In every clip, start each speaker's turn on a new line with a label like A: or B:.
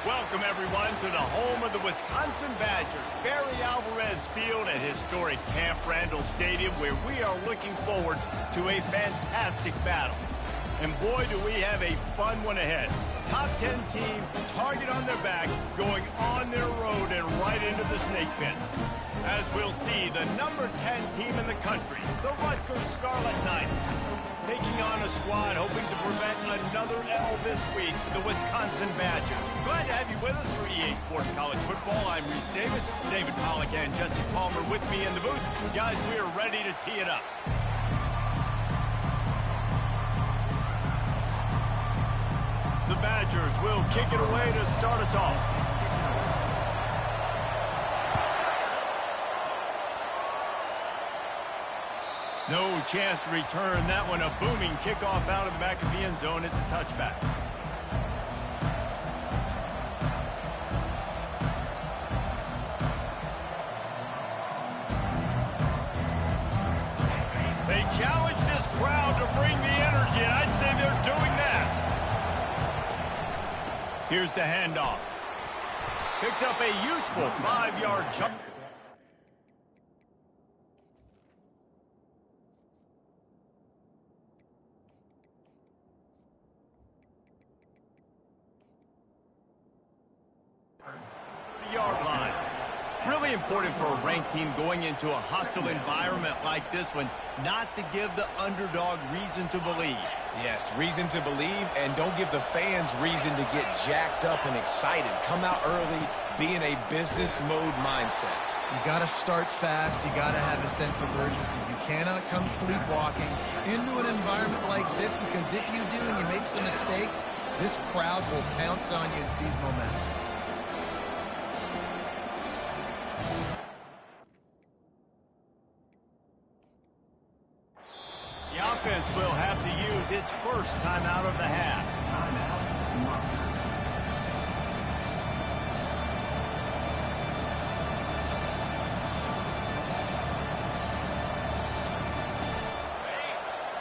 A: Welcome, everyone, to the home of the Wisconsin Badgers, Barry Alvarez Field at historic Camp Randall Stadium, where we are looking forward to a fantastic battle. And boy, do we have a fun one ahead. Top 10 team, target on their back, going on their road and right into the snake pit. As we'll see, the number 10 team in the country, the Rutgers Scarlet Knights, taking on a squad hoping to prevent another L this week, the Wisconsin Badgers. Glad to have you with us for EA Sports College Football. I'm Reese Davis, David Pollack and Jesse Palmer with me in the booth. Guys, we are ready to tee it up. The Badgers will kick it away to start us off. No chance to return that one. A booming kickoff out of the back of the end zone. It's a touchback. They challenge this crowd to bring the energy, and I'd say they're doing that. Here's the handoff. Picks up a useful 5-yard jump. Yard line. Really important for a ranked team going into a hostile environment like this one, not to give the underdog reason to believe.
B: Yes, reason to believe, and don't give the fans reason to get jacked up and excited. Come out early, be in a business mode mindset.
C: You got to start fast. You got to have a sense of urgency. You cannot come sleepwalking into an environment like this, because if you do and you make some mistakes, this crowd will pounce on you and seize momentum.
A: The offense will have to use its first timeout of the half.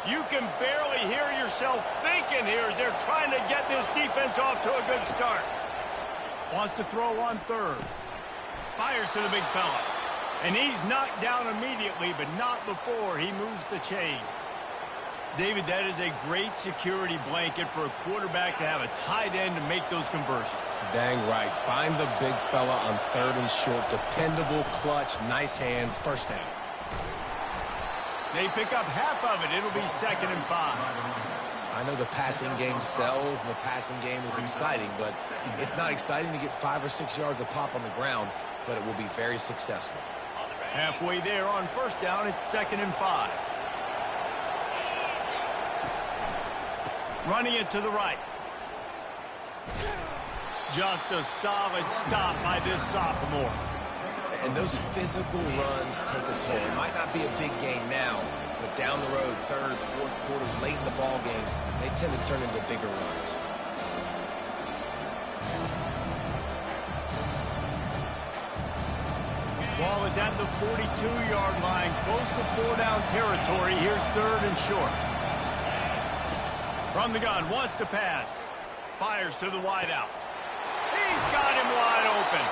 A: You can barely hear yourself thinking here as they're trying to get this defense off to a good start. Wants to throw on third. Fires to the big fella. And he's knocked down immediately, but not before he moves the chains. David, that is a great security blanket for a quarterback to have a tight end to make those conversions.
B: Dang right. Find the big fella on third and short. Dependable, clutch, nice hands, first down.
A: They pick up half of it. It'll be 2nd and 5.
B: I know the passing game sells and the passing game is exciting, but it's not exciting to get 5 or 6 yards a pop on the ground, but it will be very successful.
A: Halfway there on first down, it's 2nd and 5. Running it to the right. Just a solid stop by this sophomore.
B: And those physical runs take a toll. It might not be a big gain now, but down the road, third, fourth quarters, late in the ball games, they tend to turn into bigger runs.
A: Ball is at the 42-yard line, close to 4-down territory. Here's 3rd and short. From the gun, wants to pass. Fires to the wideout. He's got him wide open.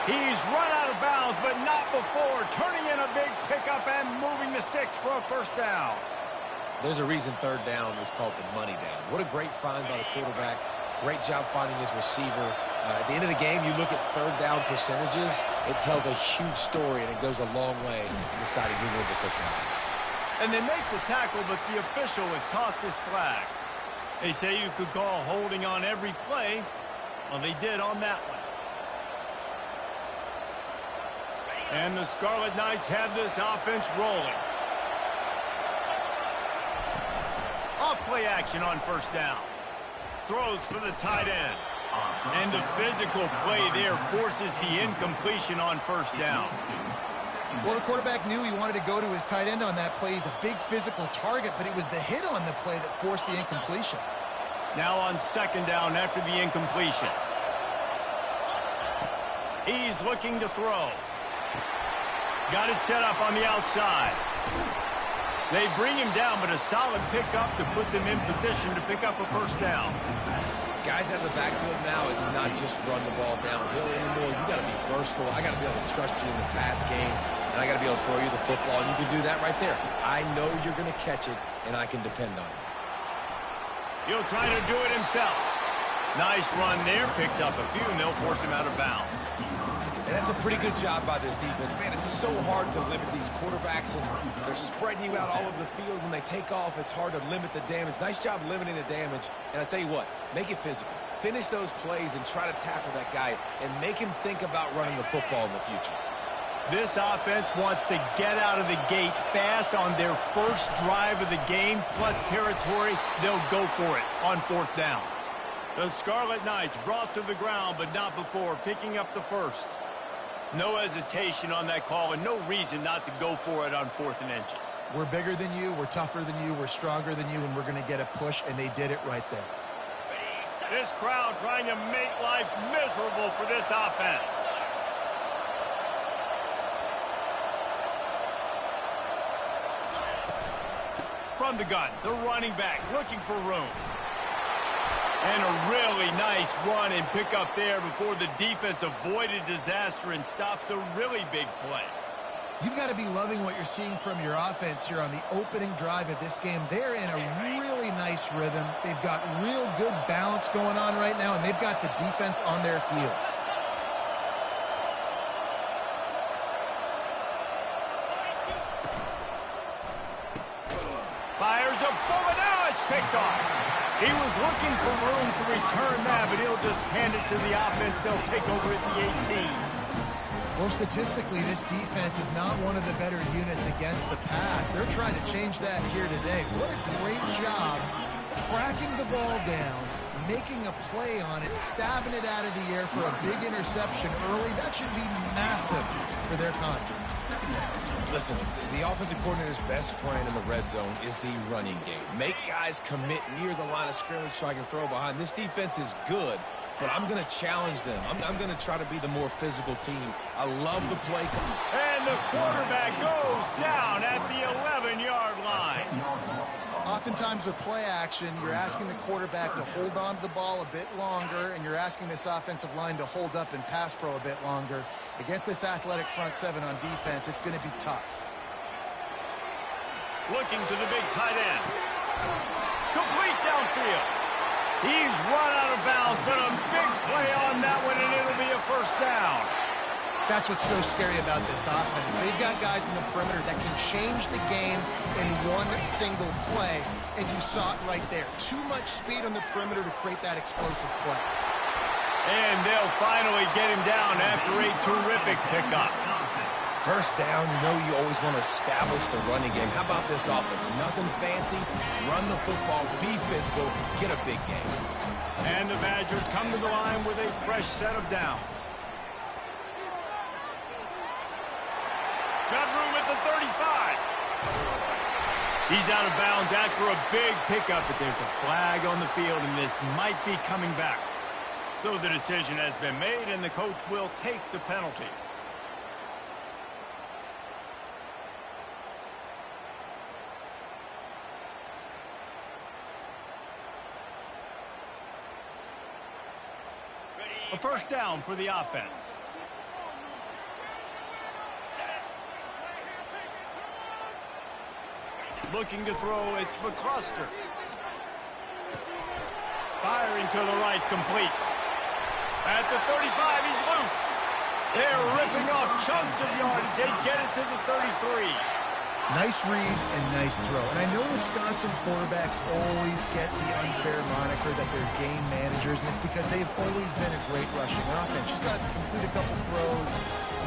A: He's run out of bounds, but not before turning in a big pickup and moving the sticks for a first down.
B: There's a reason 3rd down is called the money down. What a great find by the quarterback. Great job finding his receiver. At the end of the game, you look at 3rd down percentages. It tells a huge story, and it goes a long way in deciding who wins a football.
A: And they make the tackle, but the official has tossed his flag. They say you could call holding on every play. Well, they did on that one. And the Scarlet Knights have this offense rolling. Off-play action on first down. Throws for the tight end. And the physical play there forces the incompletion on first down.
C: Well, the quarterback knew he wanted to go to his tight end on that play. He's a big physical target, but it was the hit on the play that forced the incompletion.
A: Now on 2nd down after the incompletion. He's looking to throw. Got it set up on the outside. They bring him down, but a solid pickup to put them in position to pick up a first down.
B: Guys out of the backfield now, it's not just run the ball downhill anymore. You got to be versatile. I got to be able to trust you in the pass game, and I got to be able to throw you the football, and you can do that right there. I know you're going to catch it, and I can depend on you.
A: He'll try to do it himself. Nice run there. Picks up a few, and they'll force him out of bounds.
B: And that's a pretty good job by this defense. Man, it's so hard to limit these quarterbacks, and they're spreading you out all over the field. When they take off, it's hard to limit the damage. Nice job limiting the damage. And I tell you what, make it physical. Finish those plays and try to tackle that guy and make him think about running the football in the future.
A: This offense wants to get out of the gate fast on their first drive of the game, plus territory. They'll go for it on fourth down. The Scarlet Knights brought to the ground, but not before picking up the first. No hesitation on that call, and no reason not to go for it on 4th and inches.
C: We're bigger than you, we're tougher than you, we're stronger than you, and we're going to get a push, and they did it right there.
A: This crowd trying to make life miserable for this offense. From the gun, the running back looking for room. And a really nice run and pick up there before the defense avoided disaster and stopped the really big play.
C: You've got to be loving what you're seeing from your offense here on the opening drive of this game. They're in a really nice rhythm. They've got real good balance going on right now, and they've got the defense on their heels.
A: Fires a bullet. Now it's picked off. He was looking for room to return that, but he'll just hand it to the offense. They'll take over at the 18.
C: Well, statistically, this defense is not one of the better units against the pass. They're trying to change that here today. What a great job tracking the ball down, making a play on it, stabbing it out of the air for a big interception early. That should be massive for their confidence.
B: Listen, the offensive coordinator's best friend in the red zone is the running game. Make guys commit near the line of scrimmage so I can throw behind. This defense is good, but I'm going to challenge them. I'm going to try to be the more physical team. I love the play.
A: And the quarterback goes down at the 11-yard line.
C: Oftentimes with play action, you're asking the quarterback to hold on to the ball a bit longer, and you're asking this offensive line to hold up in pass pro a bit longer. Against this athletic front seven on defense, it's going to be tough.
A: Looking to the big tight end. Complete downfield. He's run out of bounds, but a big play on that one, and it'll be a first down.
C: That's what's so scary about this offense. They've got guys in the perimeter that can change the game in one single play, and you saw it right there. Too much speed on the perimeter to create that explosive play.
A: And they'll finally get him down after a terrific pickup.
B: First down, you know you always want to establish the running game. How about this offense? Nothing fancy. Run the football, be physical, get a big game.
A: And the Badgers come to the line with a fresh set of downs. Got room at the 35. He's out of bounds after a big pickup, but there's a flag on the field, and this might be coming back. So the decision has been made, and the coach will take the penalty. A first down for the offense. Looking to throw, it's McCluster. Firing to the right, complete. At the 35, he's loose. They're ripping off chunks of yardage. They get it to the 33.
C: Nice read and nice throw. And I know Wisconsin quarterbacks always get the unfair moniker that they're game managers, and it's because they've always been a great rushing offense. Just got to complete a couple throws,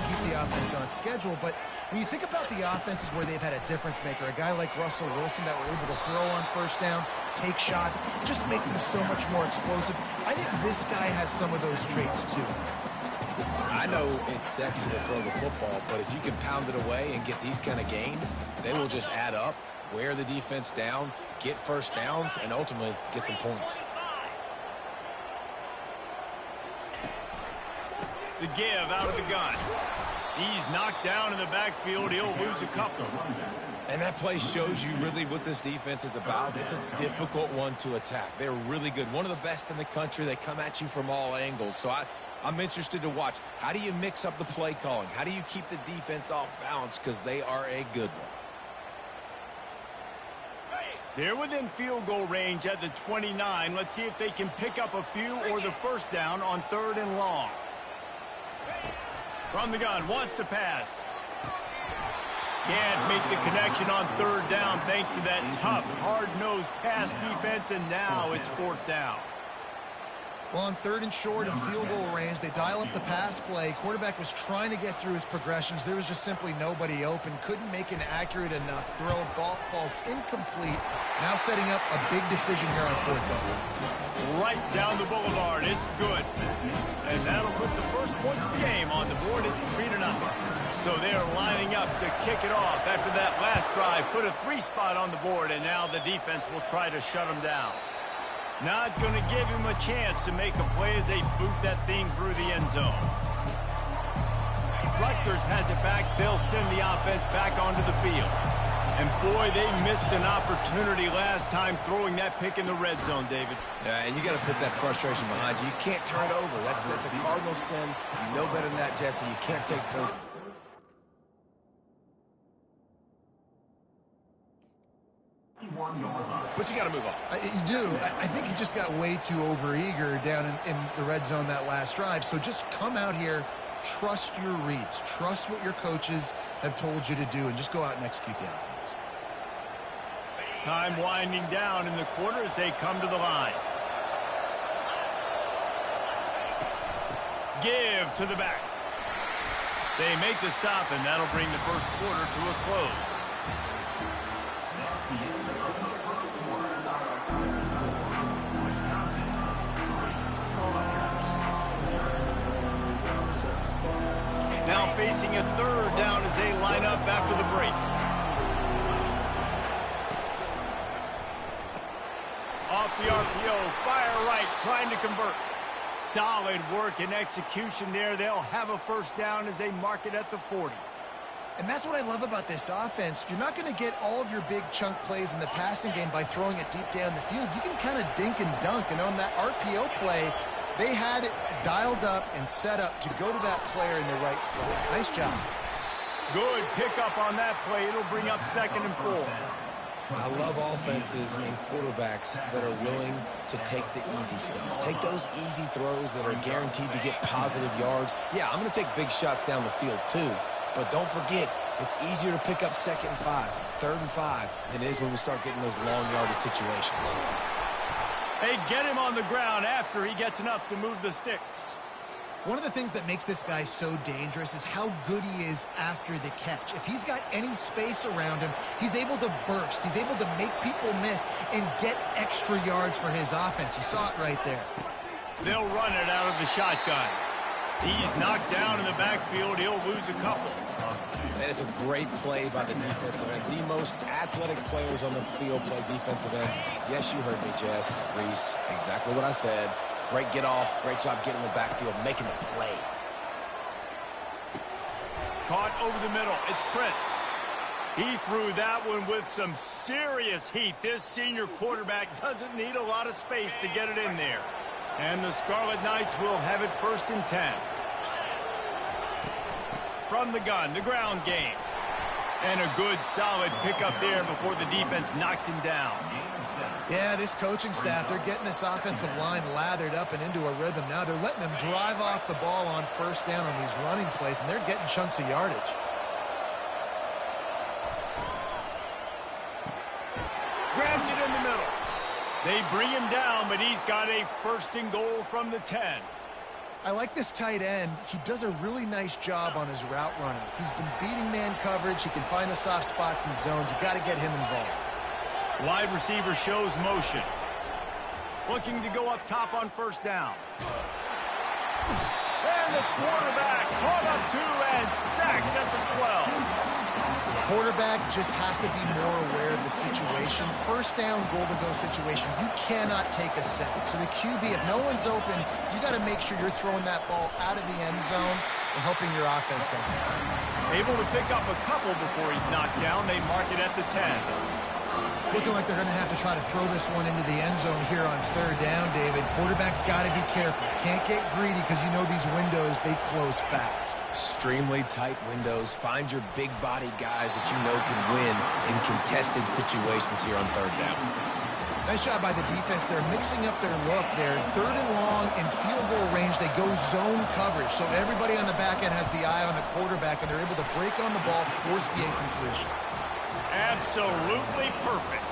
C: keep the offense on schedule. But when you think about the offenses where they've had a difference maker, a guy like Russell Wilson that were able to throw on first down, take shots, just make them so much more explosive. I think this guy has some of those traits too.
B: I know it's sexy to throw the football, but if you can pound it away and get these kind of gains, they will just add up, wear the defense down, get first downs, and ultimately get some points.
A: The give out of the gun. He's knocked down in the backfield. He'll lose a couple.
B: And that play shows you really what this defense is about. It's a difficult one to attack. They're really good. One of the best in the country. They come at you from all angles. So I'm interested to watch. How do you mix up the play calling? How do you keep the defense off balance? Because they are a good one.
A: They're within field goal range at the 29. Let's see if they can pick up a few or the first down on 3rd and long. From the gun, wants to pass. Can't make the connection on 3rd down thanks to that tough, hard-nosed pass defense, and now it's 4th down.
C: Well, on 3rd and short and field goal range, they dial up the pass play. Quarterback was trying to get through his progressions. There was just simply nobody open. Couldn't make an accurate enough throw. Ball falls incomplete. Now setting up a big decision here on 4th down.
A: Right down the boulevard. It's good. And that'll put the first points of the game on the board. It's 3-0. So they're lining up to kick it off after that last drive. Put a 3 spot on the board, and now the defense will try to shut them down. Not going to give him a chance to make a play as they boot that thing through the end zone. Rutgers has it back. They'll send the offense back onto the field. And boy, they missed an opportunity last time throwing that pick in the red zone, David.
B: Yeah, and you got to put that frustration behind you. You can't turn it over. That's a cardinal sin. You know better than that, Jesse. You can't take points. But you got to move on.
C: You do. I think he just got way too overeager down in the red zone that last drive. So just come out here, trust your reads, trust what your coaches have told you to do, and just go out and execute the offense.
A: Time winding down in the quarter as they come to the line. Give to the back. They make the stop, and that'll bring the first quarter to a close. Now facing a 3rd down as they line up after the break. Off the RPO, fire right, trying to convert. Solid work and execution there. They'll have a first down as they mark it at the 40.
C: And that's what I love about this offense. You're not going to get all of your big chunk plays in the passing game by throwing it deep down the field. You can kind of dink and dunk, and on that RPO play, they had it dialed up and set up to go to that player in the right foot. Nice job.
A: Good pickup on that play. It'll bring up 2nd and 4.
B: I love offenses and quarterbacks that are willing to take the easy stuff. Take those easy throws that are guaranteed to get positive yards. Yeah, I'm going to take big shots down the field too. But don't forget, it's easier to pick up 2nd and 5, 3rd and 5 than it is when we start getting those long yardage situations.
A: They get him on the ground after he gets enough to move the sticks.
C: One of the things that makes this guy so dangerous is how good he is after the catch. If he's got any space around him, he's able to burst. He's able to make people miss and get extra yards for his offense. You saw it right there.
A: They'll run it out of the shotgun. He's knocked down in the backfield. He'll lose a couple.
B: And it's a great play by the defensive end. The most athletic players on the field play defensive end. Yes, you heard me, Jess, Reese. Exactly what I said. Great get off. Great job getting in the backfield, making the play.
A: Caught over the middle. It's Prince. He threw that one with some serious heat. This senior quarterback doesn't need a lot of space to get it in there. And the Scarlet Knights will have it 1st and 10. From the gun, the ground game. And a good, solid pickup there before the defense knocks him down.
C: Yeah, this coaching staff, they're getting this offensive line lathered up and into a rhythm. Now they're letting them drive off the ball on 1st down on these running plays, and they're getting chunks of yardage.
A: Grabs it in the middle. They bring him down, but he's got a 1st and goal from the 10.
C: I like this tight end. He does a really nice job on his route running. He's been beating man coverage. He can find the soft spots in the zones. You got to get him involved.
A: Wide receiver shows motion. Looking to go up top on 1st down. And the quarterback caught up to and sacked at the 12.
C: Quarterback just has to be more aware of the situation. 1st down, goal-to-go situation. You cannot take a sack. So the QB, if no one's open, you got to make sure you're throwing that ball out of the end zone. helping your offense out.
A: Able to pick up a couple before he's knocked down. They mark it at the 10.
C: It's looking like they're going to have to try to throw this one into the end zone here on third down, David. Quarterback's got to be careful. Can't get greedy because you know these windows, they close fast.
B: Extremely tight windows. Find your big body guys that you know can win in contested situations here on third down.
C: Nice job by the defense. They're mixing up their look. They're third and long in field goal range. They go zone coverage. So everybody on the back end has the eye on the quarterback, and they're able to break on the ball, force the incompletion.
A: Absolutely perfect.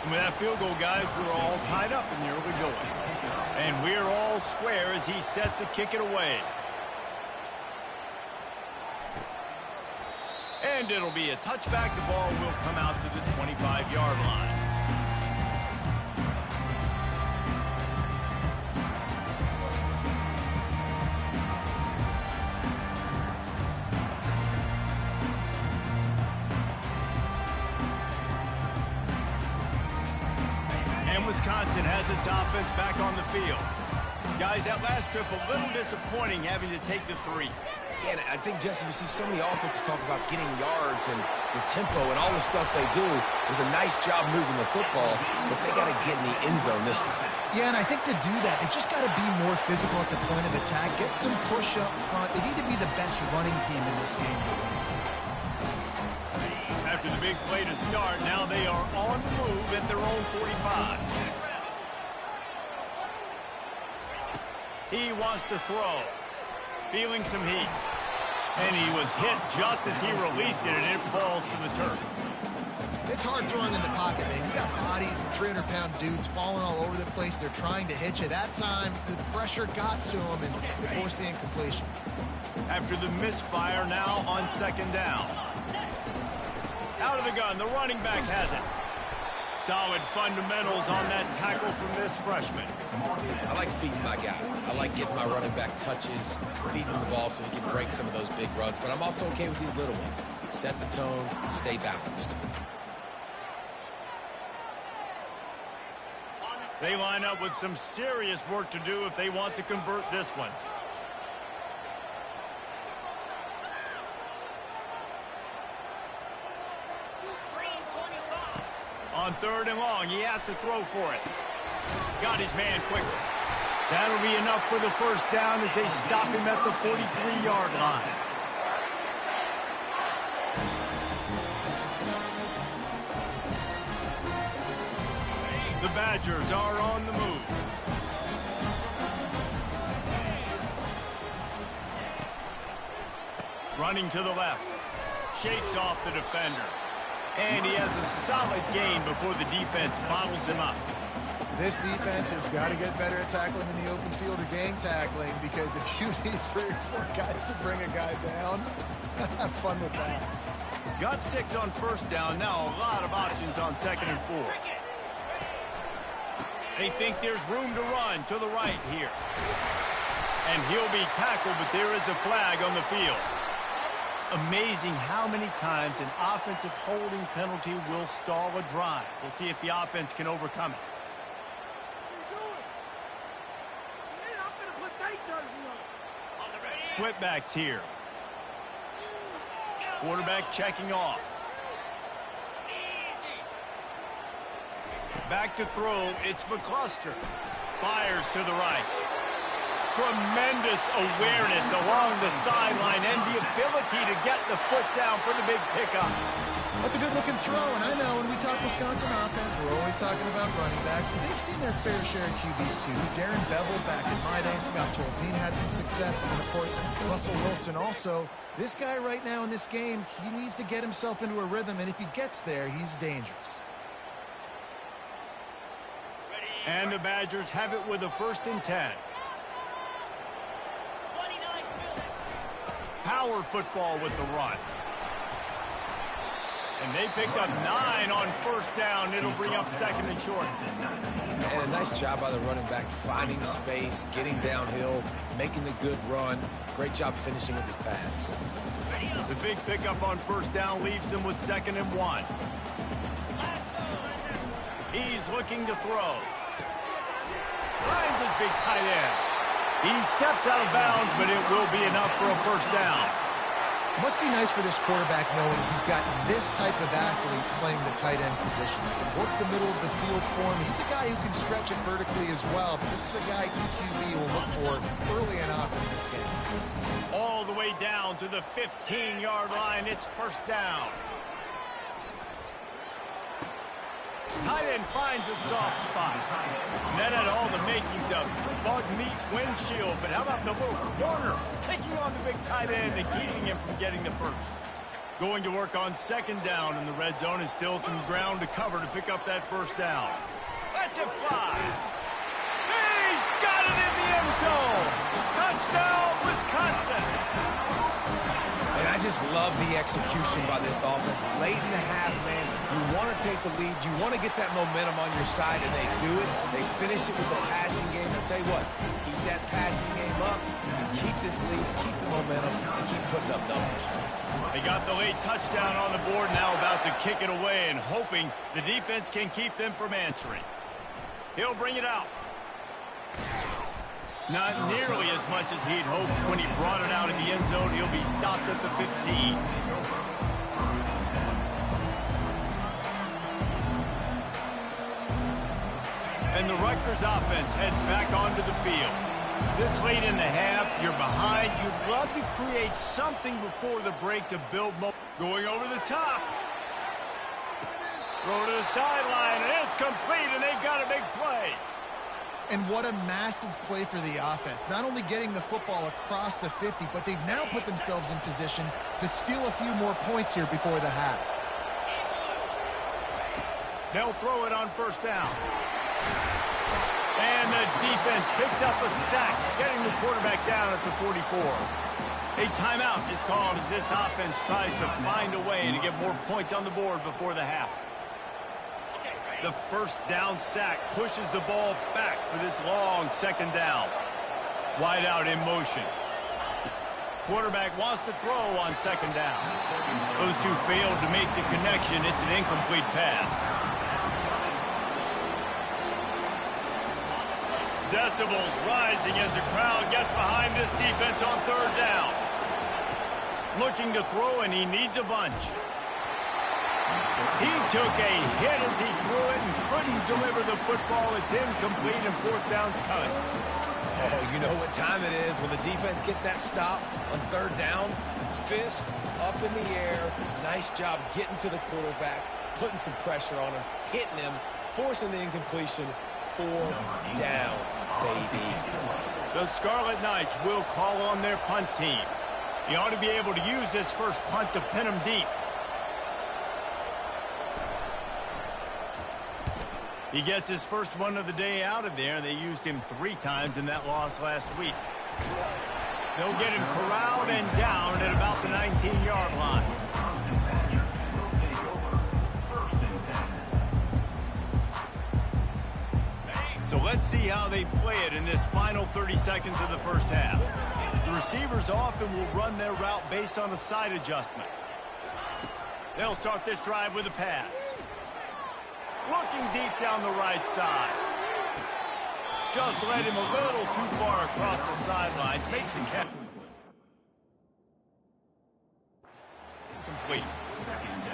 A: And with that field goal, guys, we're all tied up in the early going. And we're all square as he's set to kick it away. And it'll be a touchback. The ball will come out to the 25-yard line. And Wisconsin has its offense back on the field. Guys, that last trip a little disappointing having to take the 3.
B: Yeah, I think, Jesse, you see so many offenses talk about getting yards and the tempo and all the stuff they do. It was a nice job moving the football, but they got to get in the end zone this time.
C: Yeah, and I think to do that, it just got to be more physical at the point of attack. Get some push up front. They need to be the best running team in this game.
A: After the big play to start, now they are on the move at their own 45. He wants to throw. Feeling some heat. And he was hit just as he released it, and it falls to the turf.
C: It's hard throwing in the pocket, man. You got bodies and 300-pound dudes falling all over the place. They're trying to hit you. That time, the pressure got to him and it forced the incompletion.
A: After the misfire, now on second down. Out of the gun, the running back has it. Solid fundamentals on that tackle from this freshman.
B: I like feeding my guy. I like getting my running back touches, feeding him the ball so he can break some of those big runs. But I'm also okay with these little ones. Set the tone, stay balanced.
A: They line up with some serious work to do if they want to convert this one. On third and long, he has to throw for it. Got his man quickly. That'll be enough for the first down as they stop him at the 43-yard line. The Badgers are on the move. Running to the left. Shakes off the defender. And he has a solid gain before the defense bottles him up.
C: This defense has got to get better at tackling in the open field or game tackling, because if you need 3 or 4 guys to bring a guy down, have fun with that.
A: Got 6 on first down. Now a lot of options on second and 4. They think there's room to run to the right here. And he'll be tackled, but there is a flag on the field. Amazing how many times an offensive holding penalty will stall a drive. We'll see if the offense can overcome it. Split backs here. Quarterback checking off. Back to throw. It's McCluster. Fires to the right. Tremendous awareness along the sideline and the ability to get the foot down for the big pickup.
C: That's a good-looking throw, and I know when we talk Wisconsin offense, we're always talking about running backs, but they've seen their fair share of QBs too. Darren Bevel back in my day, Scott Tolzien had some success, and then, of course, Russell Wilson also. This guy right now in this game, he needs to get himself into a rhythm, and if he gets there, he's dangerous.
A: And the Badgers have it with a 1st and 10. Power football with the run. And they picked up 9 on first down. It'll bring up second and short.
B: And a nice job by the running back, finding space, getting downhill, making the good run. Great job finishing with his pads.
A: The big pickup on first down leaves them with 2nd and 1. He's looking to throw. Finds his big tight end. He steps out of bounds, but it will be enough for a first down.
C: It must be nice for this quarterback knowing he's got this type of athlete playing the tight end position. He can work the middle of the field for him. He's a guy who can stretch it vertically as well, but this is a guy QB will look for early and often in this game.
A: All the way down to the 15-yard line. It's first down. Tight end finds a soft spot. And that had all the makings of bug meat windshield. But how about the little corner taking on the big tight end and keeping him from getting the first? Going to work on second down in the red zone, and still some ground to cover to pick up that first down. Let's it fly. He's got it in the end zone. Touchdown, Wisconsin.
B: And I just love the execution by this offense. Late in the half, man, you want to take the lead. You want to get that momentum on your side, and they do it. They finish it with the passing game. I'll tell you what, keep that passing game up, and keep this lead, keep the momentum, and keep putting up numbers.
A: They got the late touchdown on the board, now about to kick it away and hoping the defense can keep them from answering. He'll bring it out. Not nearly as much as he'd hoped when he brought it out in the end zone. He'll be stopped at the 15. And the Rutgers offense heads back onto the field. This late in the half, you're behind. You'd love to create something before the break to build momentum. Going over the top. Throw to the sideline, and it's complete, and they've got a big play.
C: And what a massive play for the offense. Not only getting the football across the 50, but they've now put themselves in position to steal a few more points here before the half.
A: They'll throw it on first down. And the defense picks up a sack, getting the quarterback down at the 44. A timeout is called as this offense tries to find a way to get more points on the board before the half. The first down sack pushes the ball back for this long second down. Wide out in motion. Quarterback wants to throw on second down. Those two failed to make the connection. It's an incomplete pass. Decibels rising as the crowd gets behind this defense on third down. Looking to throw, and he needs a bunch. He took a hit as he threw it and couldn't deliver the football. It's incomplete, and fourth down's coming.
B: Oh, you know what time it is when the defense gets that stop on third down. Fist up in the air. Nice job getting to the quarterback, putting some pressure on him, hitting him, forcing the incompletion. Fourth down, baby.
A: The Scarlet Knights will call on their punt team. He ought to be able to use this first punt to pin him deep. He gets his first one of the day out of there. They used him 3 times in that loss last week. They'll get him corralled and down at about the 19-yard line. So let's see how they play it in this final 30 seconds of the first half. The receivers often will run their route based on a side adjustment. They'll start this drive with a pass. Looking deep down the right side. Just led him a little too far across the sidelines. Makes the catch. Complete.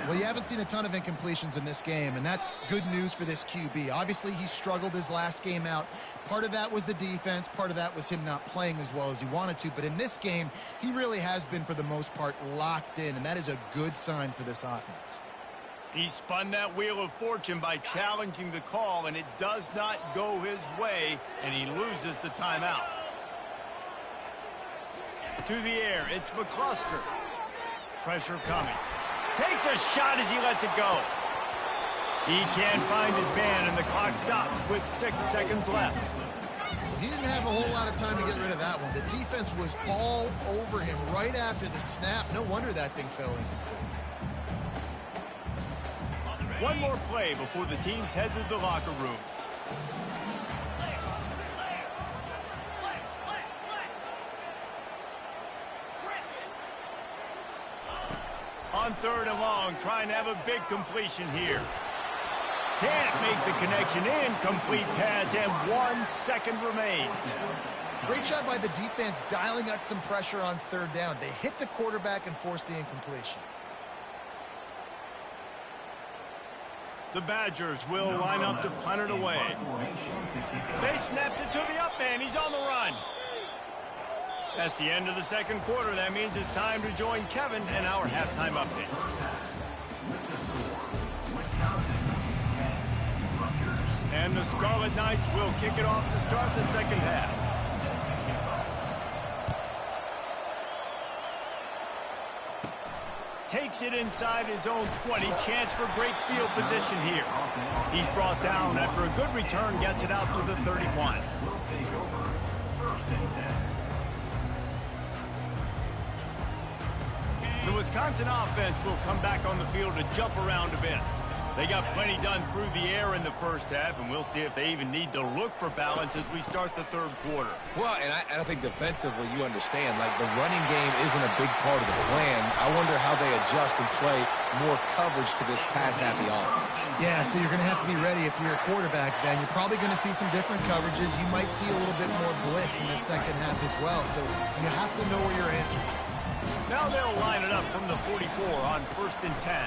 C: Well, you haven't seen a ton of incompletions in this game, and that's good news for this QB. Obviously, he struggled his last game out. Part of that was the defense. Part of that was him not playing as well as he wanted to. But in this game, he really has been, for the most part, locked in, and that is a good sign for this offense.
A: He spun that wheel of fortune by challenging the call, and it does not go his way, and he loses the timeout. To the air, it's McCluster. Pressure coming. Takes a shot as he lets it go. He can't find his man, and the clock stops with 6 seconds left.
C: He didn't have a whole lot of time to get rid of that one. The defense was all over him right after the snap. No wonder that thing fell in.
A: One more play before the teams head to the locker rooms. On third and long, trying to have a big completion here. Can't make the connection. Incomplete pass, and 1 second remains.
C: Great job by the defense dialing up some pressure on third down. They hit the quarterback and forced the incompletion.
A: The Badgers will line up to punt it away. They snapped it to the up man. He's on the run. That's the end of the second quarter. That means it's time to join Kevin and our halftime update. And the Scarlet Knights will kick it off to start the second half. Takes it inside his own 20. Chance for great field position here. He's brought down after a good return, gets it out to the 31. The Wisconsin offense will come back on the field to jump around a bit. They got plenty done through the air in the first half, and we'll see if they even need to look for balance as we start the third quarter.
B: Well, and I think defensively you understand, like the running game isn't a big part of the plan. I wonder how they adjust and play more coverage to this pass-happy offense.
C: Yeah, so you're going to have to be ready if you're a quarterback, Ben. You're probably going to see some different coverages. You might see a little bit more blitz in the second half as well, so you have to know where your answers are.
A: Now they'll line it up from the 44 on 1st and 10.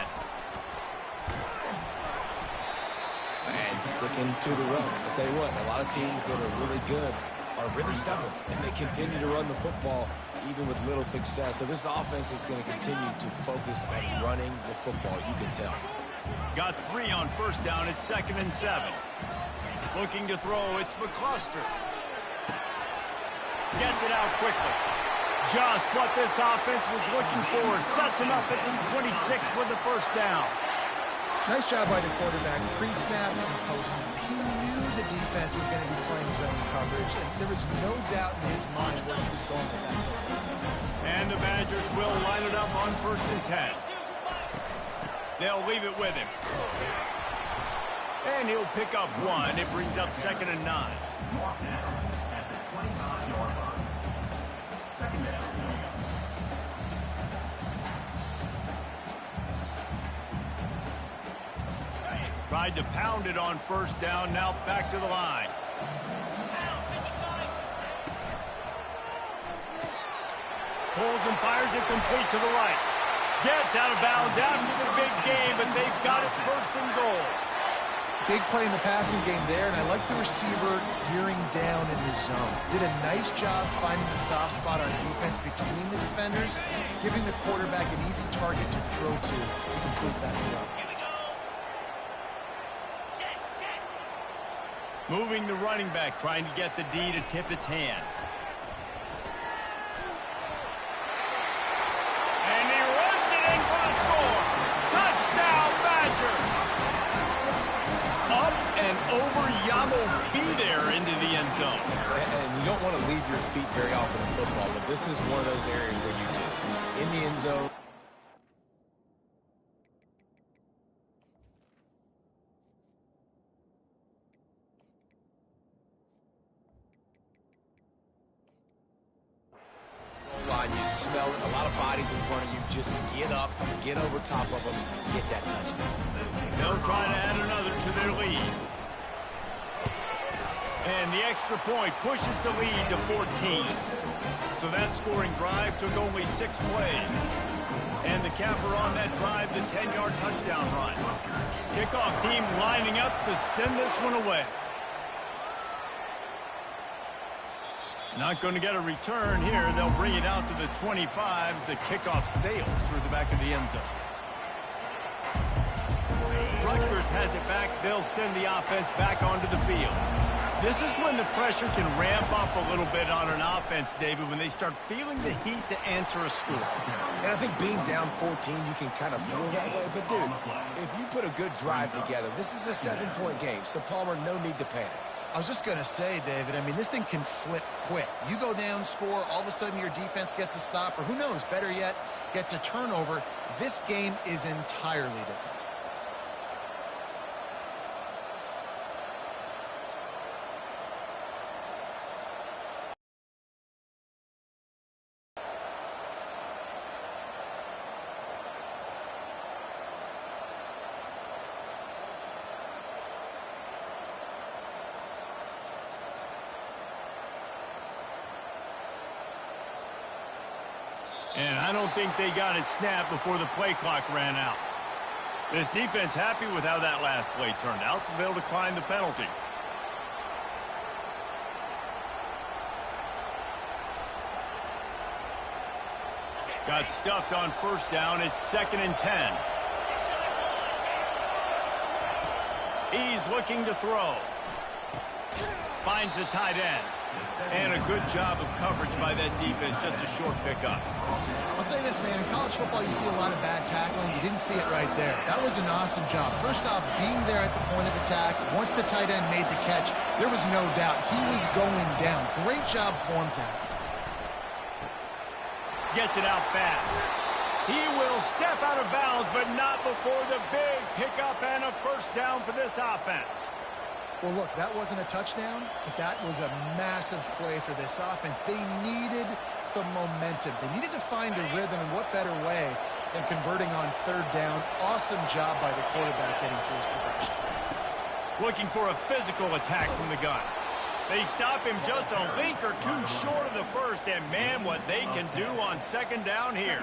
B: And sticking to the run. I'll tell you what, a lot of teams that are really good are really stubborn, and they continue to run the football even with little success. So this offense is going to continue to focus on running the football, you can tell.
A: Got 3 on 1st down at 2nd and 7. Looking to throw, it's McCluster. Gets it out quickly. Just what this offense was looking for. Sets him up at the 26 with the 1st down.
C: Nice job by the quarterback, pre-snap and post-snap. He knew the defense was going to be playing zone coverage, and there was no doubt in his mind where he was going with that football.
A: And the Badgers will line it up on 1st and 10. They'll leave it with him. And he'll pick up 1. It brings up 2nd and 9. Tried to pound it on 1st down, now back to the line. Pulls and fires it complete to the right. Gets out of bounds after the big game, but they've got it 1st and goal.
C: Big play in the passing game there, and I like the receiver gearing down in the zone. Did a nice job finding the soft spot on defense between the defenders, giving the quarterback an easy target to throw to complete that throw.
A: Moving the running back, trying to get the D to tip its hand. And he runs it in for the score. Touchdown, Badger! Up and over, Yamo be there into the end zone.
B: And you don't want to leave your feet very often in football, but this is one of those areas where you do. In the end zone. You smell it, a lot of bodies in front of you. Just get up, get over top of them, get that touchdown.
A: They'll try to add another to their lead. And the extra point pushes the lead to 14. So that scoring drive took only 6 plays. And the capper on that drive, the 10-yard touchdown run. Kickoff team lining up to send this one away. Not going to get a return here. They'll bring it out to the 25 as the kickoff sails through the back of the end zone. Rutgers has it back. They'll send the offense back onto the field. This is when the pressure can ramp up a little bit on an offense, David, when they start feeling the heat to answer a score.
B: And I think being down 14, you can kind of feel that way. But, dude, if you put a good drive together, this is a 7-point game. So, Palmer, no need to panic.
C: I was just going to say, David, I mean, this thing can flip quick. You go down, score, all of a sudden your defense gets a stop, or who knows, better yet, gets a turnover. This game is entirely different.
A: And I don't think they got it snapped before the play clock ran out. This defense happy with how that last play turned out, so they'll decline the penalty. Got stuffed on first down. It's 2nd and 10. He's looking to throw. Finds the tight end. And a good job of coverage by that defense. Just a short pickup.
C: I'll say this, man. In college football, you see a lot of bad tackling. You didn't see it right there. That was an awesome job. First off, being there at the point of attack. Once the tight end made the catch, there was no doubt he was going down. Great job form tackle.
A: Gets it out fast. He will step out of bounds, but not before the big pickup and a first down for this offense.
C: Well, look, that wasn't a touchdown, but that was a massive play for this offense. They needed some momentum. They needed to find a rhythm, and what better way than converting on third down. Awesome job by the quarterback getting through his progression.
A: Looking for a physical attack from the gun. They stop him just a link or two short of the first, and man, what they can do on second down here.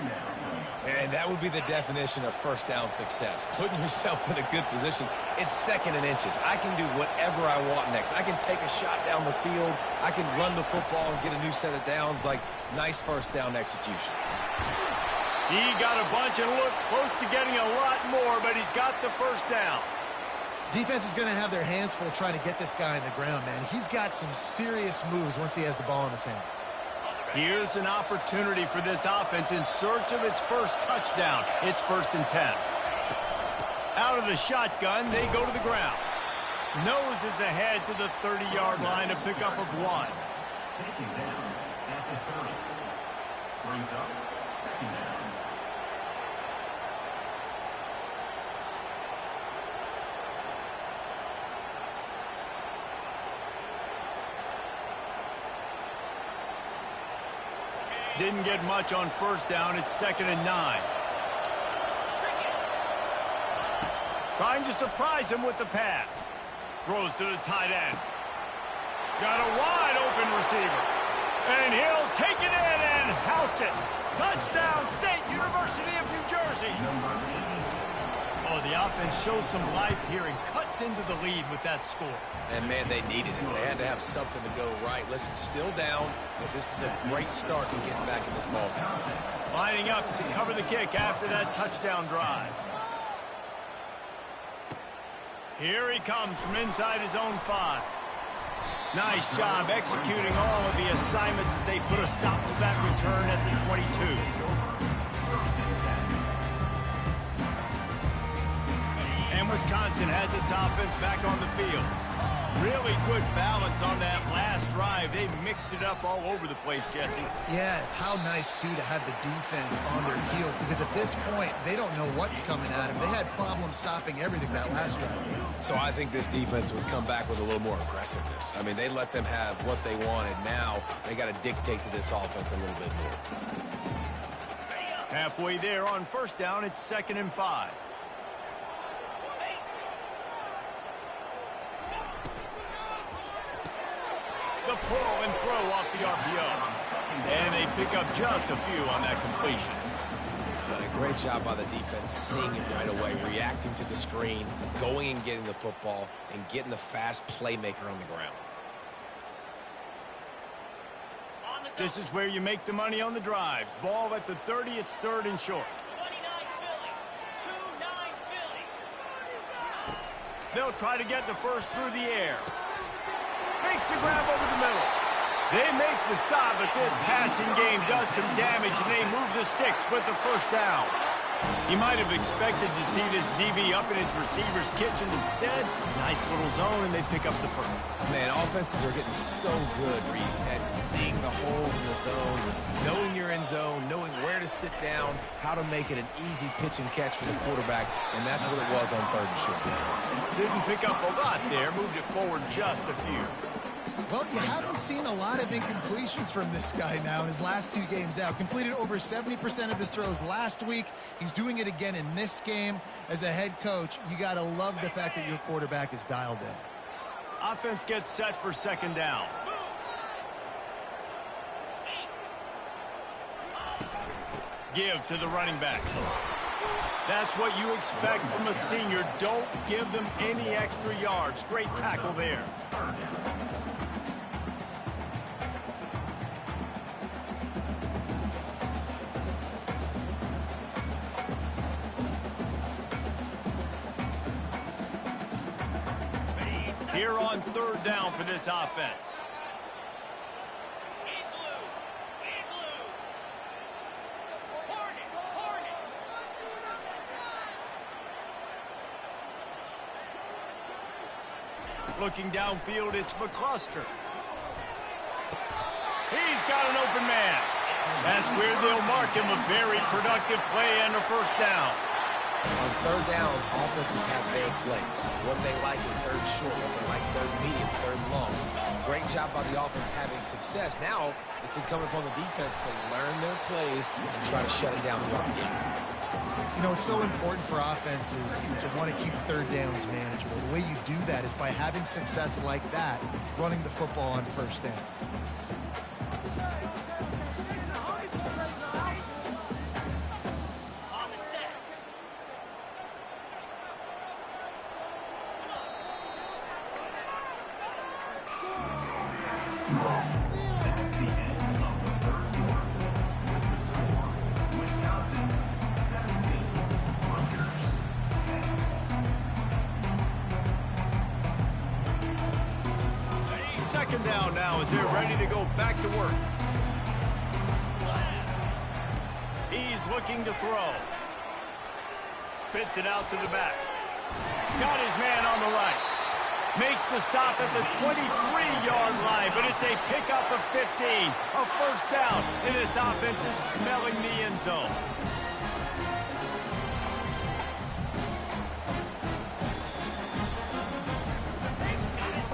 B: And that would be the definition of first down success. Putting yourself in a good position. It's 2nd and inches. I can do whatever I want next. I can take a shot down the field. I can run the football and get a new set of downs. Like, nice first down execution.
A: He got a bunch and looked close to getting a lot more, but he's got the first down.
C: Defense is going to have their hands full trying to get this guy on the ground, man. He's got some serious moves once he has the ball in his hands.
A: Here's an opportunity for this offense in search of its first touchdown. It's 1st and 10. Out of the shotgun, they go to the ground. Noses ahead to the 30-yard line, a pickup of 1.
D: Taking down at the 30. Brings up 2nd down.
A: Didn't get much on first down. It's 2nd and 9. Trying to surprise him with the pass. Throws to the tight end. Got a wide open receiver. And he'll take it in and house it. Touchdown, State University of New Jersey. Oh, the offense shows some life here and cuts into the lead with that score.
B: And, man, they needed it. They had to have something to go right. Listen, still down, but this is a great start to getting back in this ballgame.
A: Lining up to cover the kick after that touchdown drive. Here he comes from inside his own 5. Nice job executing all of the assignments as they put a stop to that return at the 22. And Wisconsin has its offense back on the field. Really good balance on that last drive. They mixed it up all over the place, Jesse.
C: Yeah, how nice, too, to have the defense on their heels, because at this point, they don't know what's coming at them. They had problems stopping everything that last drive.
B: So I think this defense would come back with a little more aggressiveness. I mean, they let them have what they wanted. Now they got to dictate to this offense a little bit more.
A: Halfway there on first down, it's 2nd and 5. The pull and throw off the RPO. And they pick up just a few on that completion.
B: A great job by the defense, seeing it right away, reacting to the screen, going and getting the football, and getting the fast playmaker on the ground.
A: This is where you make the money on the drives. Ball at the 30, it's 3rd and short.
E: 29 Philly. 2-9 Philly.
A: They'll try to get the first through the air. Makes the grab over the middle. They make the stop, but this passing game does some damage, and they move the sticks with the first down. You might have expected to see this DB up in his receiver's kitchen. Instead, nice little zone, and they pick up the first.
B: Man, offenses are getting so good, Reese, at seeing the holes in the zone, knowing you're in zone, knowing where to sit down, how to make it an easy pitch and catch for the quarterback, and that's what it was on 3rd and short.
A: Didn't pick up a lot there, moved it forward just a few.
C: Well, you haven't seen a lot of incompletions from this guy now in his last 2 games out. Completed over 70% of his throws last week. He's doing it again in this game. As a head coach, you got to love the fact that your quarterback is dialed in.
A: Offense gets set for 2nd down. Give to the running back. That's what you expect from a senior. Don't give them any extra yards. Great tackle there. Here on third down for this offense. Looking downfield, it's McCluster. He's got an open man. That's where they'll mark him. A very productive play and a first down.
B: On third down, offenses have their plays. What they like in third short, what they like third medium, third long. Great job by the offense having success. Now it's incumbent upon the defense to learn their plays and try to shut it down throughout the game.
C: You know, it's so important for offenses to want to keep third downs manageable. The way you do that is by having success like that, running the football on first down.
A: Second down now as they're ready to go back to work. He's looking to throw. Spits it out to the back. Got his man on the right. Makes the stop at the 23-yard line, but it's a pickup of 15. A first down, and this offense is smelling the end zone.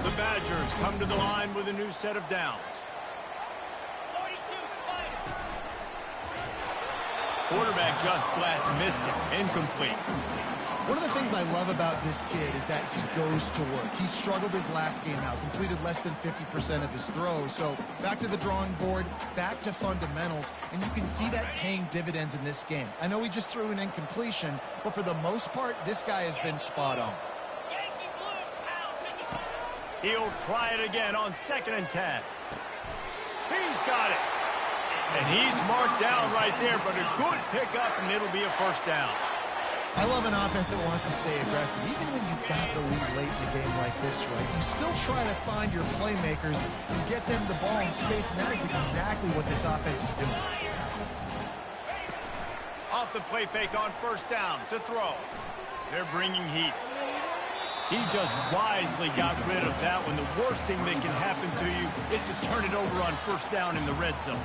A: The Badgers come to the line with a new set of downs.
E: 42 Spider.
A: Quarterback just flat missed it. Incomplete.
C: One of the things I love about this kid is that he goes to work. He struggled his last game out, completed less than 50% of his throws. So back to the drawing board, back to fundamentals, and you can see that paying dividends in this game. I know he just threw an incompletion, but for the most part, this guy has been spot on.
E: Yankee blue, pound.
A: He'll try it again on 2nd and 10. He's got it. And he's marked down right there, but a good pickup, and it'll be a first down.
C: I love an offense that wants to stay aggressive. Even when you've got the lead late in the game like this, right, you still try to find your playmakers and get them the ball in space, and that is exactly what this offense is doing.
A: Off the play fake on first down to throw. They're bringing heat. He just wisely got rid of that one. The worst thing that can happen to you is to turn it over on first down in the red zone.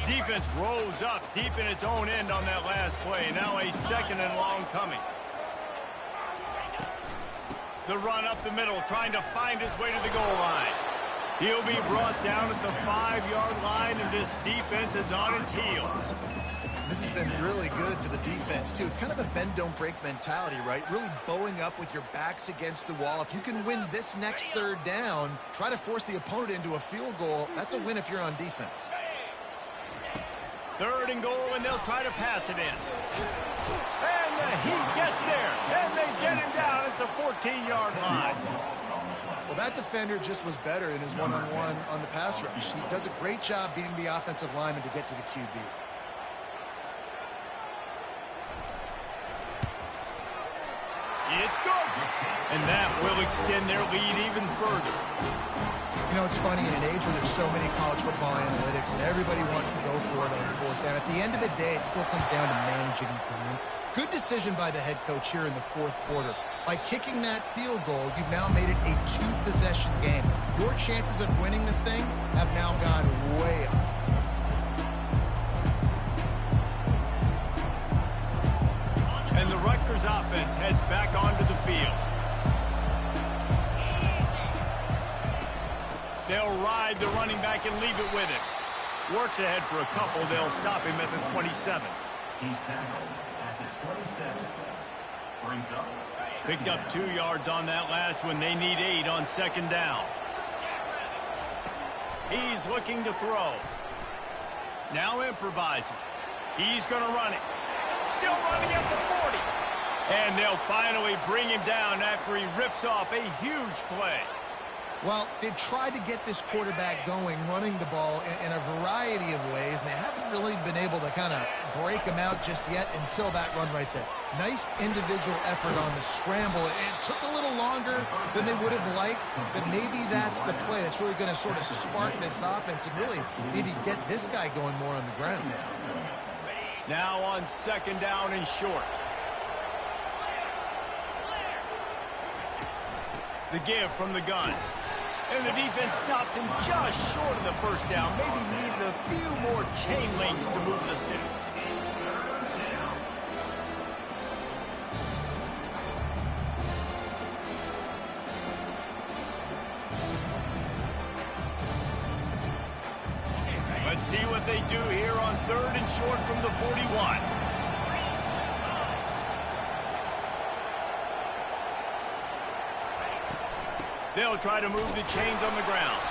A: Defense rose up deep in its own end on that last play. Now a 2nd and long coming. The run up the middle, trying to find his way to the goal line. He'll be brought down at the 5-yard line, and this defense is on its heels.
C: This has been really good for the defense, too. It's kind of a bend-don't-break mentality, right? Really bowing up with your backs against the wall. If you can win this next third down, try to force the opponent into a field goal. That's a win if you're on defense.
A: 3rd and goal, and they'll try to pass it in. And the Heat gets there, and they get him down at the 14-yard line.
C: Well, that defender just was better in his one-on-one on the pass rush. He does a great job beating the offensive lineman to get to the QB.
A: It's good. And that will extend their lead even further.
C: You know, it's funny, in an age where there's so many college football analytics and everybody wants to go for it on fourth down, at the end of the day, it still comes down to managing the game. Good decision by the head coach here in the fourth quarter. By kicking that field goal, you've now made it a 2-possession game. Your chances of winning this thing have now gone way up.
A: And the Rutgers offense heads back onto the field. They'll ride the running back and leave it with him. Works ahead for a couple. They'll stop him at the 27.
D: He's tackled at the 27. Brings up.
A: Picked up 2 yards on that last one. They need 8 on 2nd down. He's looking to throw. Now improvising. He's going to run it. Still running at the 40. And they'll finally bring him down after he rips off a huge play.
C: Well, they've tried to get this quarterback going, running the ball in a variety of ways, and they haven't really been able to kind of break him out just yet until that run right there. Nice individual effort on the scramble. It took a little longer than they would have liked, but maybe that's the play that's really going to sort of spark this offense and really maybe get this guy going more on the ground.
A: Now on second down and short. The give from the gun. And the defense stops him just short of the first down. Maybe needed a few more chain links to move the sticks. Let's see what they do here on third and short from the 41. They'll try to move the chains on the ground.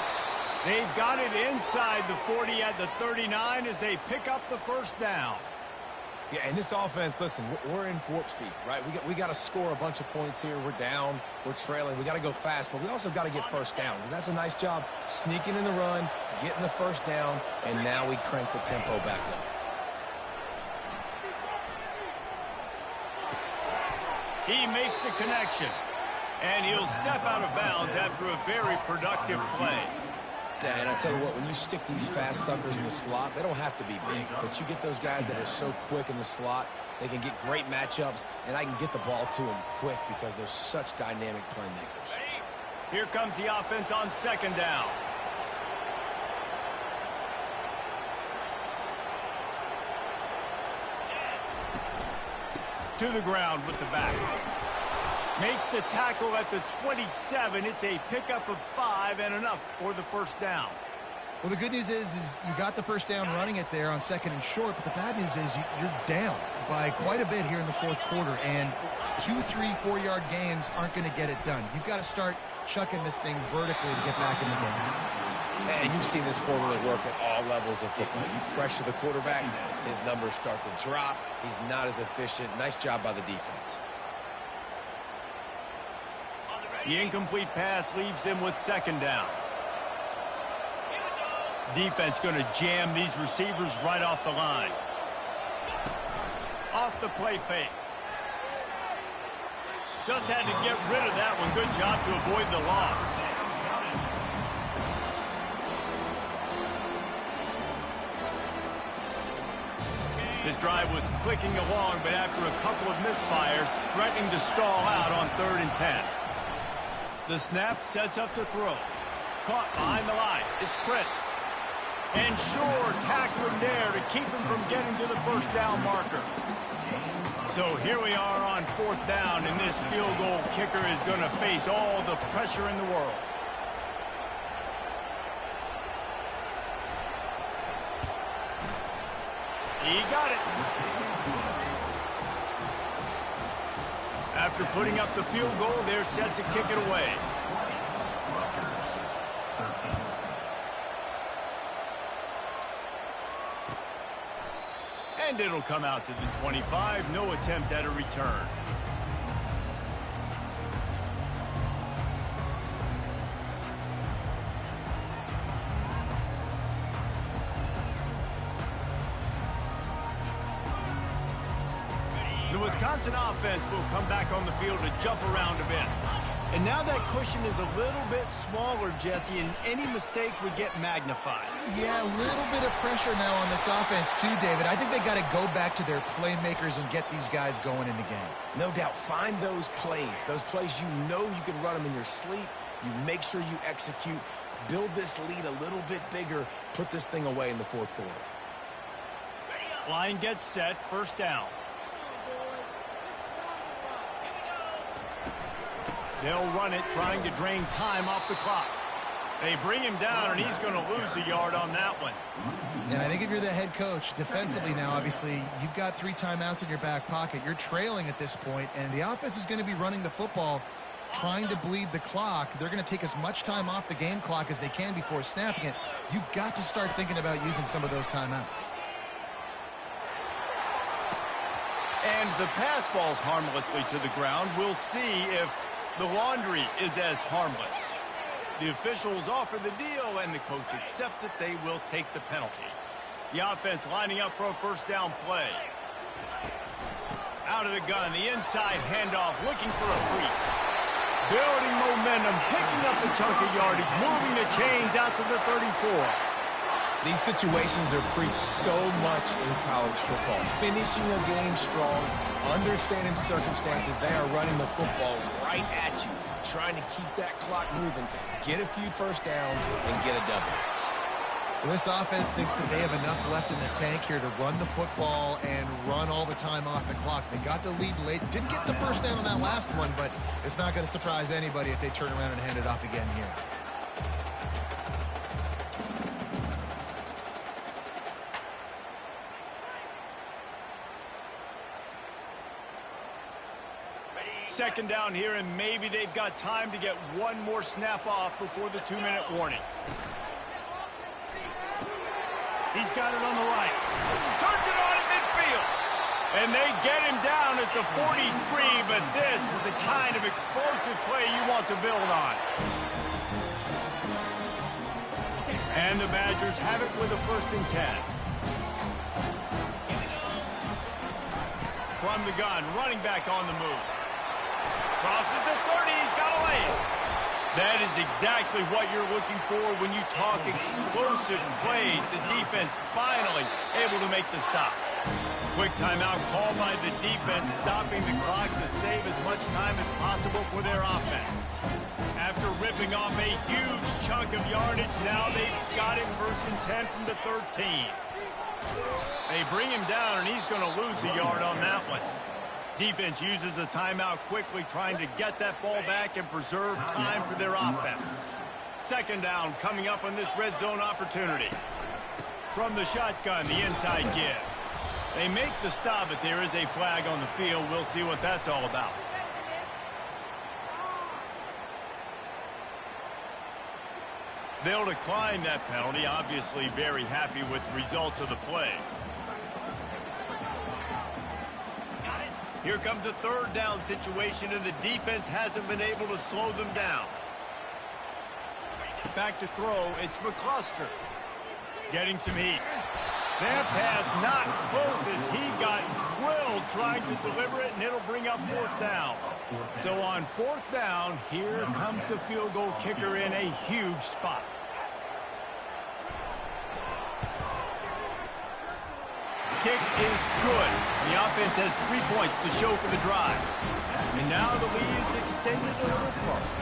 A: They've got it inside the 40 at the 39 as they pick up the first down.
B: Yeah, and this offense, listen, we're in warp speed, right? We got to score a bunch of points here. We're down. We're trailing. We got to go fast, but we also got to get first downs. And that's a nice job sneaking in the run, getting the first down, and now we crank the tempo back up.
A: He makes the connection. And he'll step out of bounds after a very productive play.
B: Yeah, and I tell you what, when you stick these fast suckers in the slot, they don't have to be big. But you get those guys that are so quick in the slot, they can get great matchups, and I can get the ball to them quick because they're such dynamic playmakers.
A: Here comes the offense on second down. To the ground with the back. Makes the tackle at the 27. It's a pickup of 5 and enough for the first down.
C: Well, the good news is you got the first down running it there on second and short, but the bad news is you're down by quite a bit here in the fourth quarter, and 2, 3, 4-yard gains aren't going to get it done. You've got to start chucking this thing vertically to get back in the game.
B: And you've seen this formula work at all levels of football. You pressure the quarterback, his numbers start to drop. He's not as efficient. Nice job by the defense.
A: The incomplete pass leaves them with second down. Defense going to jam these receivers right off the line. Off the play fake. Just had to get rid of that one. Good job to avoid the loss. This drive was clicking along, but after a couple of misfires, threatening to stall out on 3rd and 10. The snap sets up the throw. Caught behind the line. It's Prince. And Shore tackling there to keep him from getting to the first down marker. So here we are on 4th down, and this field goal kicker is going to face all the pressure in the world. He got it. After putting up the field goal, they're set to kick it away. And it'll come out to the 25. No attempt at a return. The Wisconsin offense will come back on the field to jump around a bit. And now that cushion is a little bit smaller, Jesse, and any mistake would get magnified.
C: Yeah, a little bit of pressure now on this offense too, David. I think they got to go back to their playmakers and get these guys going in the game.
B: No doubt. Find those plays you know you can run them in your sleep. You make sure you execute. Build this lead a little bit bigger. Put this thing away in the fourth quarter.
A: Line gets set. First down. They'll run it, trying to drain time off the clock. They bring him down, and he's going to lose a yard on that one.
C: And I think if you're the head coach, defensively now, obviously, you've got 3 timeouts in your back pocket. You're trailing at this point, and the offense is going to be running the football. trying to bleed the clock. They're going to take as much time off the game clock as they can before snapping it. You've got to start thinking about using some of those timeouts.
A: And the pass falls harmlessly to the ground. We'll see if the laundry is as harmless. The officials offer the deal, and the coach accepts it. They will take the penalty. The offense lining up for a first down play. Out of the gun, the inside handoff, looking for a crease. Building momentum, picking up a chunk of yardage, moving the chains out to the 34.
B: These situations are preached so much in college football. Finishing a game strong, understanding circumstances. They are running the football right at you, trying to keep that clock moving, get a few first downs, and get a double.
C: Well, this offense thinks that they have enough left in the tank here to run the football and run all the time off the clock. They got the lead late. Didn't get the first down on that last one, but it's not going to surprise anybody if they turn around and hand it off again here.
A: Second down here, and maybe they've got time to get one more snap off before the 2-minute warning. He's got it on the right. Turns it on at midfield. And they get him down at the 43, but this is the kind of explosive play you want to build on. And the Badgers have it with a 1st and 10. From the gun, running back on the move. Crosses the 30, he's got a lane. That is exactly what you're looking for when you talk explosive plays. The defense finally able to make the stop. Quick timeout called by the defense, stopping the clock to save as much time as possible for their offense. After ripping off a huge chunk of yardage, now they've got it 1st and 10 from the 13. They bring him down, and he's going to lose a yard on that one. Defense uses a timeout quickly, trying to get that ball back and preserve time for their offense. Second down coming up on this red zone opportunity. From the shotgun, the inside give. They make the stop, but there is a flag on the field. We'll see what that's all about. They'll decline that penalty, obviously very happy with the results of the play. Here comes a 3rd down situation, and the defense hasn't been able to slow them down. Back to throw, it's McCluster. Getting some heat. That pass not close as he got drilled trying to deliver it, and it'll bring up 4th down. So on 4th down, here comes the field goal kicker in a huge spot. Kick is good. The offense has 3 points to show for the drive. And now the lead is extended a little further.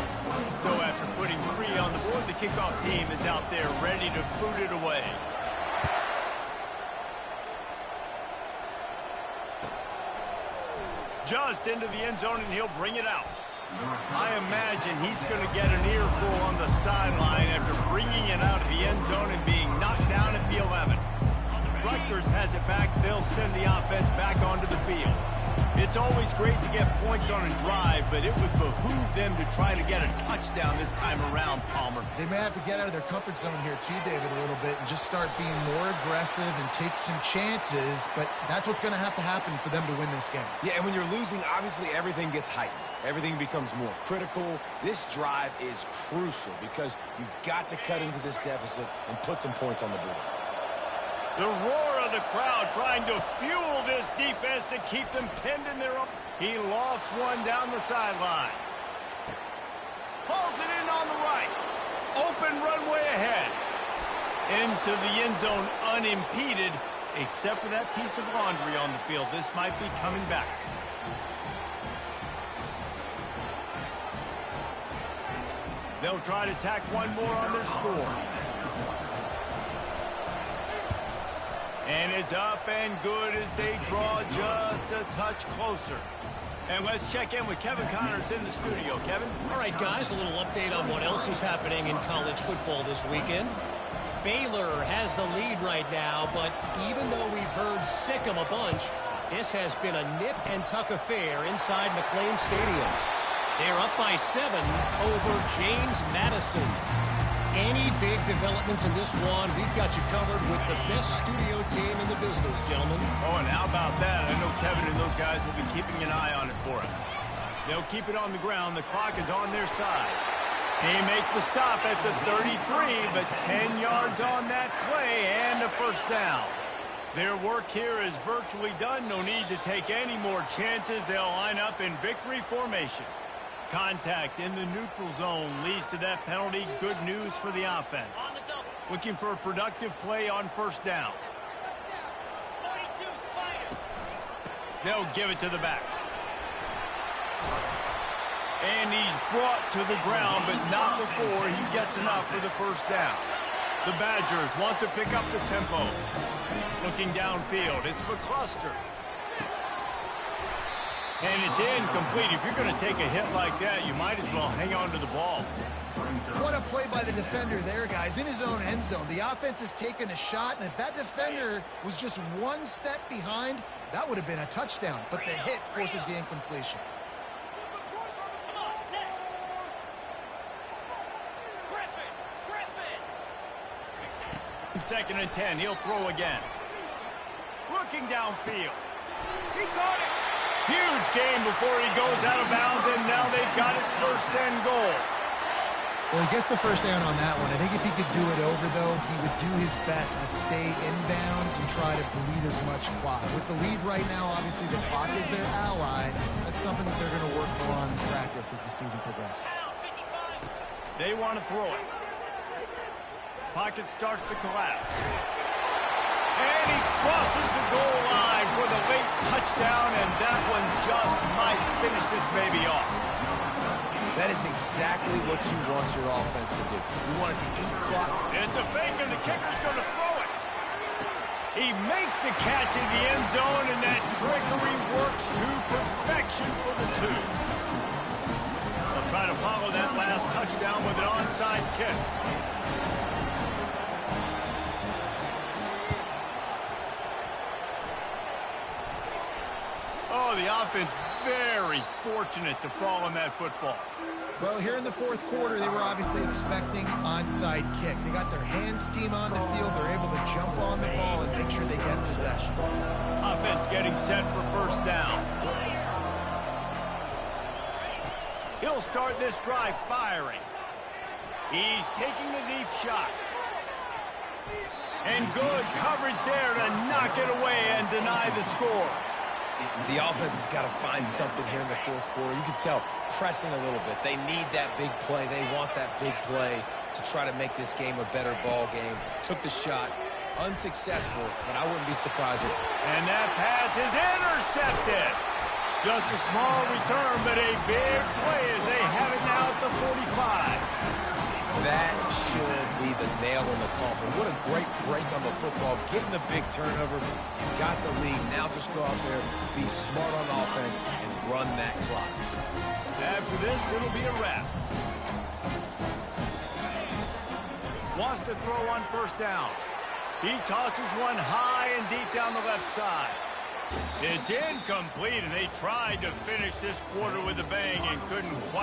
A: So after putting 3 on the board, the kickoff team is out there ready to boot it away. Just into the end zone, and he'll bring it out. I imagine he's going to get an earful on the sideline after bringing it out of the end zone and being knocked down at the 11. Rutgers has it back. They'll send the offense back onto the field. It's always great to get points on a drive, but it would behoove them to try to get a touchdown this time around, Palmer.
C: They may have to get out of their comfort zone here too, David, a little bit and just start being more aggressive and take some chances, but that's what's going to have to happen for them to win this game.
B: Yeah, and when you're losing, obviously everything gets heightened. Everything becomes more critical. This drive is crucial because you've got to cut into this deficit and put some points on the board.
A: The roar of the crowd trying to fuel this defense to keep them pinned in their own. He lofts one down the sideline. Pulls it in on the right. Open runway ahead. Into the end zone unimpeded, except for that piece of laundry on the field. This might be coming back. They'll try to tack one more on their score. And it's up and good as they draw just a touch closer. And let's check in with Kevin Connors in the studio. Kevin?
F: All right, guys, a little update on what else is happening in college football this weekend. Baylor has the lead right now, but even though we've heard sick 'em a bunch, this has been a nip and tuck affair inside McLean Stadium. They're up by 7 over James Madison. Any big developments in this one, we've got you covered with the best studio team in the business, gentlemen.
A: Oh, and how about that? I know Kevin and those guys will be keeping an eye on it for us. They'll keep it on the ground. The clock is on their side. They make the stop at the 33, but 10 yards on that play and a first down. Their work here is virtually done. No need to take any more chances. They'll line up in victory formation. Contact in the neutral zone leads to that penalty. Good news for the offense.
E: On the double.
A: Looking for a productive play on first down.
E: 42 Spiders.
A: They'll give it to the back. And he's brought to the ground, but not before he gets enough for the first down. The Badgers want to pick up the tempo. Looking downfield, it's McCluster. And it's incomplete. If you're going to take a hit like that, you might as well hang on to the ball.
C: What a play by the defender there, guys. In his own end zone, the offense has taken a shot, and if that defender was just one step behind, that would have been a touchdown. But the hit forces the incompletion.
E: Come on, set. Griffin.
A: Second and 10, he'll throw again. Looking downfield. He caught it. Huge game before he goes out of bounds, and now they've got it first and goal.
C: Well, he gets the first down on that one. I think if he could do it over, though, he would do his best to stay in bounds and try to bleed as much clock. With the lead right now, obviously the clock is their ally. That's something that they're going to work on in practice as the season progresses.
E: Down, 55.
A: They want to throw it. Pocket starts to collapse. And he crosses the goal line for the late touchdown, and that one just might finish this baby off.
B: That is exactly what you want your offense to do. You want it to eat clock.
A: It's a fake, and the kicker's going to throw it. He makes the catch in the end zone, and that trickery works to perfection for the two. They'll try to follow that last touchdown with an onside kick. Oh, the offense very fortunate to fall on that football.
C: Well, here in the fourth quarter, they were obviously expecting onside kick. They got their hands team on the field. They're able to jump on the ball and make sure they get possession.
A: Offense getting set for first down. He'll start this drive firing. He's taking the deep shot. And good coverage there to knock it away and deny the score.
B: The offense has got to find something here in the fourth quarter. You can tell pressing a little bit. They need that big play. They want that big play to try to make this game a better ball game. Took the shot. Unsuccessful, but I wouldn't be surprised if...
A: And that pass is intercepted. Just a small return, but a big play as they have it now at the 45.
B: That should be the nail in the coffin. What a great break on the football. Getting the big turnover. You got the lead. Now just go out there, be smart on offense, and run that clock.
A: After this, it'll be a wrap. Wants to throw on first down. He tosses one high and deep down the left side. It's incomplete, and they tried to finish this quarter with a bang and couldn't quite